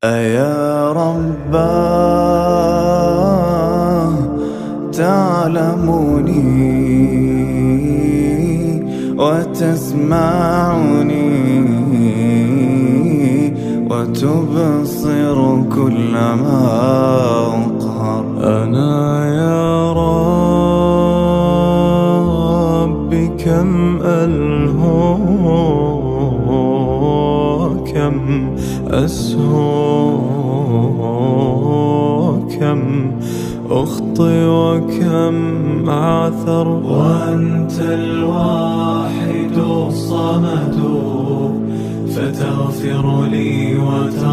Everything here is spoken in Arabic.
أيا رباه تعلمني وتسمعني وتبصر كل ما أقهر. أنا يا رب كم ألهو كم أسهو كم أخطئ وكم أعثر، وأنت الواحد الصمد فتغفر لي وترحم